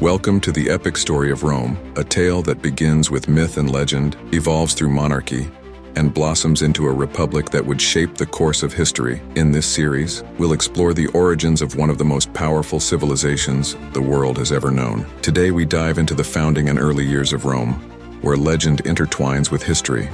Welcome to the epic story of Rome, a tale that begins with myth and legend, evolves through monarchy, and blossoms into a republic that would shape the course of history. In this series, we'll explore the origins of one of the most powerful civilizations the world has ever known. Today we dive into the founding and early years of Rome, where legend intertwines with history.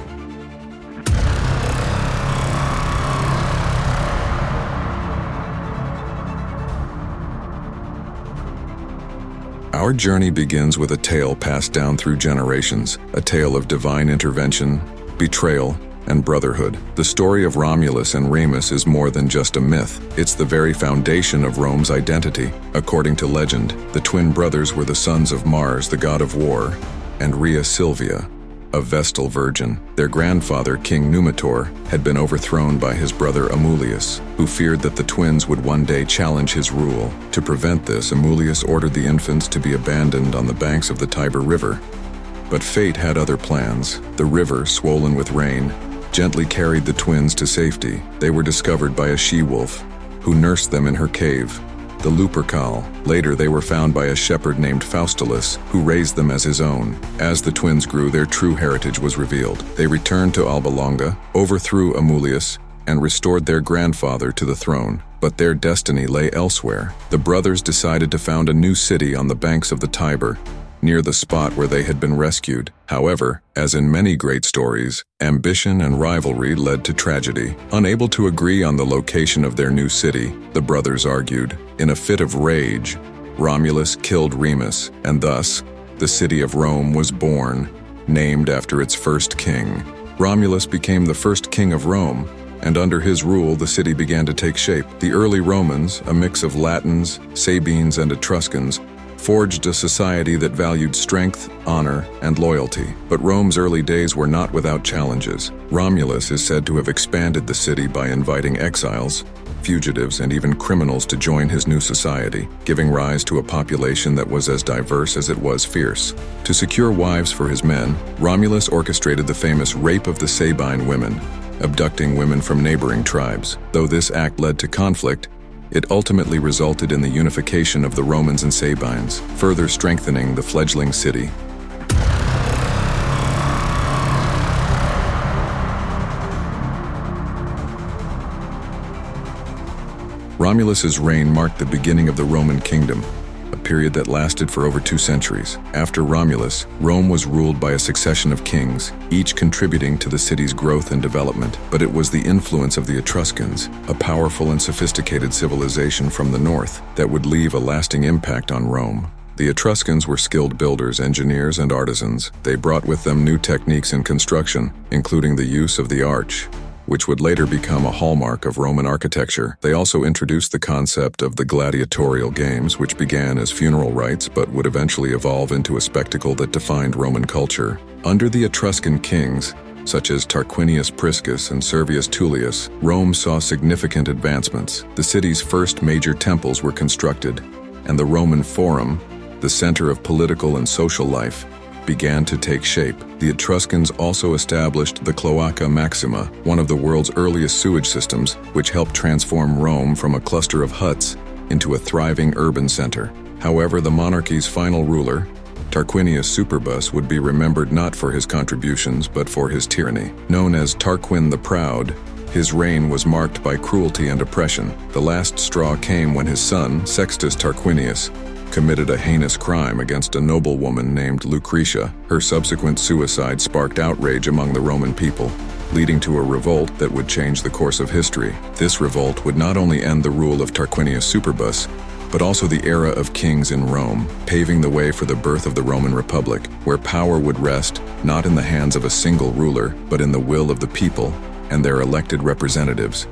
Our journey begins with a tale passed down through generations, a tale of divine intervention, betrayal, and brotherhood. The story of Romulus and Remus is more than just a myth. It's the very foundation of Rome's identity. According to legend, the twin brothers were the sons of Mars, the god of war, and Rhea Silvia, a Vestal virgin. Their grandfather, King Numitor, had been overthrown by his brother Amulius, who feared that the twins would one day challenge his rule. To prevent this, Amulius ordered the infants to be abandoned on the banks of the Tiber River. But fate had other plans. The river, swollen with rain, gently carried the twins to safety. They were discovered by a she-wolf, who nursed them in her cave, the Lupercal. Later they were found by a shepherd named Faustulus, who raised them as his own. As the twins grew, their true heritage was revealed. They returned to Alba Longa, overthrew Amulius, and restored their grandfather to the throne. But their destiny lay elsewhere. The brothers decided to found a new city on the banks of the Tiber, near the spot where they had been rescued. However, as in many great stories, ambition and rivalry led to tragedy. Unable to agree on the location of their new city, the brothers argued. In a fit of rage, Romulus killed Remus, and thus, the city of Rome was born, named after its first king. Romulus became the first king of Rome, and under his rule the city began to take shape. The early Romans, a mix of Latins, Sabines, and Etruscans, forged a society that valued strength, honor, and loyalty. But Rome's early days were not without challenges. Romulus is said to have expanded the city by inviting exiles, fugitives, and even criminals to join his new society, giving rise to a population that was as diverse as it was fierce. To secure wives for his men, Romulus orchestrated the famous rape of the Sabine women, abducting women from neighboring tribes. Though this act led to conflict, it ultimately resulted in the unification of the Romans and Sabines, further strengthening the fledgling city. Romulus's reign marked the beginning of the Roman kingdom, a period that lasted for over 2 centuries. After Romulus, Rome was ruled by a succession of kings, each contributing to the city's growth and development. But it was the influence of the Etruscans, a powerful and sophisticated civilization from the north, that would leave a lasting impact on Rome. The Etruscans were skilled builders, engineers, and artisans. They brought with them new techniques in construction, including the use of the arch, which would later become a hallmark of Roman architecture. They also introduced the concept of the gladiatorial games, which began as funeral rites but would eventually evolve into a spectacle that defined Roman culture. Under the Etruscan kings, such as Tarquinius Priscus and Servius Tullius, Rome saw significant advancements. The city's first major temples were constructed, and the Roman Forum, the center of political and social life, began to take shape. The Etruscans also established the Cloaca Maxima, one of the world's earliest sewage systems, which helped transform Rome from a cluster of huts into a thriving urban center. However, the monarchy's final ruler, Tarquinius Superbus, would be remembered not for his contributions but for his tyranny. Known as Tarquin the Proud, his reign was marked by cruelty and oppression. The last straw came when his son, Sextus Tarquinius, committed a heinous crime against a noblewoman named Lucretia. Her subsequent suicide sparked outrage among the Roman people, leading to a revolt that would change the course of history. This revolt would not only end the rule of Tarquinius Superbus, but also the era of kings in Rome, paving the way for the birth of the Roman Republic, where power would rest not in the hands of a single ruler, but in the will of the people and their elected representatives.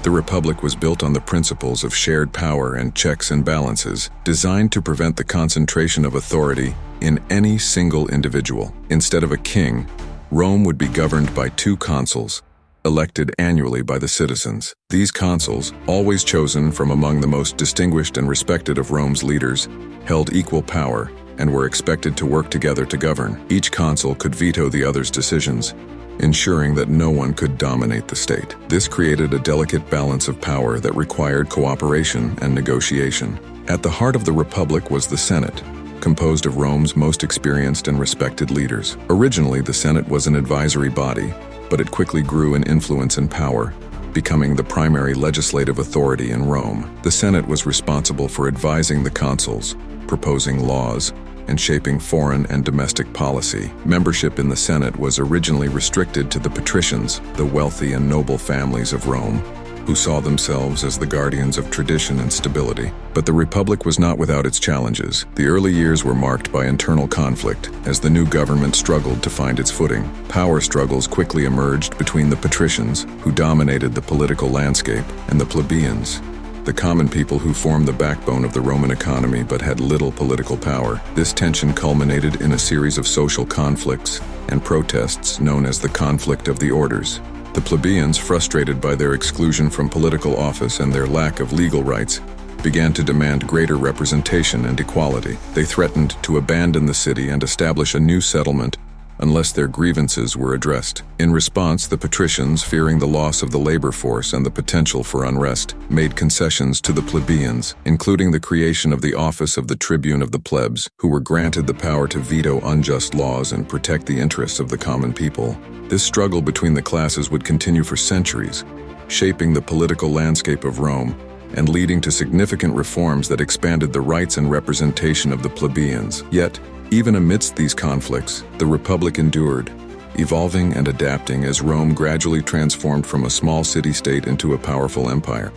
The Republic was built on the principles of shared power and checks and balances, designed to prevent the concentration of authority in any single individual. Instead of a king, Rome would be governed by 2 consuls, elected annually by the citizens. These consuls, always chosen from among the most distinguished and respected of Rome's leaders, held equal power and were expected to work together to govern. Each consul could veto the other's decisions, ensuring that no one could dominate the state. This created a delicate balance of power that required cooperation and negotiation. At the heart of the Republic was the Senate, composed of Rome's most experienced and respected leaders. Originally, the Senate was an advisory body, but it quickly grew in influence and power, becoming the primary legislative authority in Rome. The Senate was responsible for advising the consuls, proposing laws, and shaping foreign and domestic policy. Membership in the Senate was originally restricted to the Patricians, the wealthy and noble families of Rome, who saw themselves as the guardians of tradition and stability. But the Republic was not without its challenges. The early years were marked by internal conflict, as the new government struggled to find its footing. Power struggles quickly emerged between the Patricians, who dominated the political landscape, and the plebeians, the common people who formed the backbone of the Roman economy but had little political power. This tension culminated in a series of social conflicts and protests known as the Conflict of the Orders. The plebeians, frustrated by their exclusion from political office and their lack of legal rights, began to demand greater representation and equality. They threatened to abandon the city and establish a new settlement unless their grievances were addressed. In response, the patricians, fearing the loss of the labor force and the potential for unrest, made concessions to the plebeians, including the creation of the office of the tribune of the plebs, who were granted the power to veto unjust laws and protect the interests of the common people. This struggle between the classes would continue for centuries, shaping the political landscape of Rome and leading to significant reforms that expanded the rights and representation of the plebeians. Yet, even amidst these conflicts, the Republic endured, evolving and adapting as Rome gradually transformed from a small city-state into a powerful empire.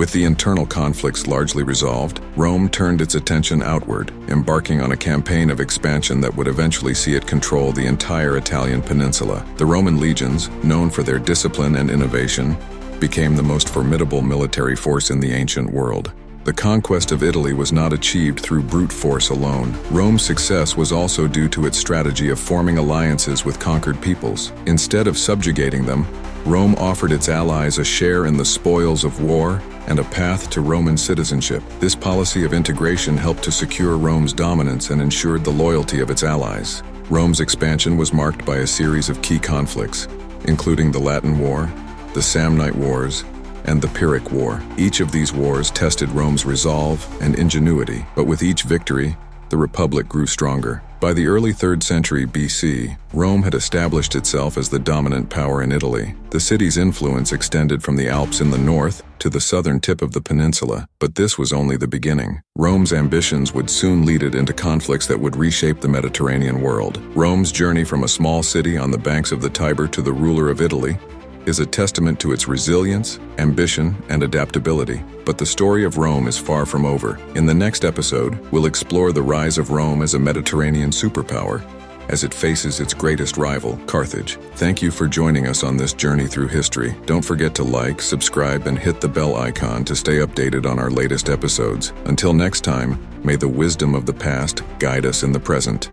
With the internal conflicts largely resolved, Rome turned its attention outward, embarking on a campaign of expansion that would eventually see it control the entire Italian peninsula. The Roman legions, known for their discipline and innovation, became the most formidable military force in the ancient world. The conquest of Italy was not achieved through brute force alone. Rome's success was also due to its strategy of forming alliances with conquered peoples. Instead of subjugating them, Rome offered its allies a share in the spoils of war and a path to Roman citizenship. This policy of integration helped to secure Rome's dominance and ensured the loyalty of its allies. Rome's expansion was marked by a series of key conflicts, including the Latin War, the Samnite Wars, and the Pyrrhic War. Each of these wars tested Rome's resolve and ingenuity, but with each victory, the Republic grew stronger. By the early 3rd century BC, Rome had established itself as the dominant power in Italy. The city's influence extended from the Alps in the north to the southern tip of the peninsula, but this was only the beginning. Rome's ambitions would soon lead it into conflicts that would reshape the Mediterranean world. Rome's journey from a small city on the banks of the Tiber to the ruler of Italy is a testament to its resilience, ambition, and adaptability. But the story of Rome is far from over. In the next episode, we'll explore the rise of Rome as a Mediterranean superpower as it faces its greatest rival, Carthage. Thank you for joining us on this journey through history. Don't forget to like, subscribe, and hit the bell icon to stay updated on our latest episodes. Until next time, may the wisdom of the past guide us in the present.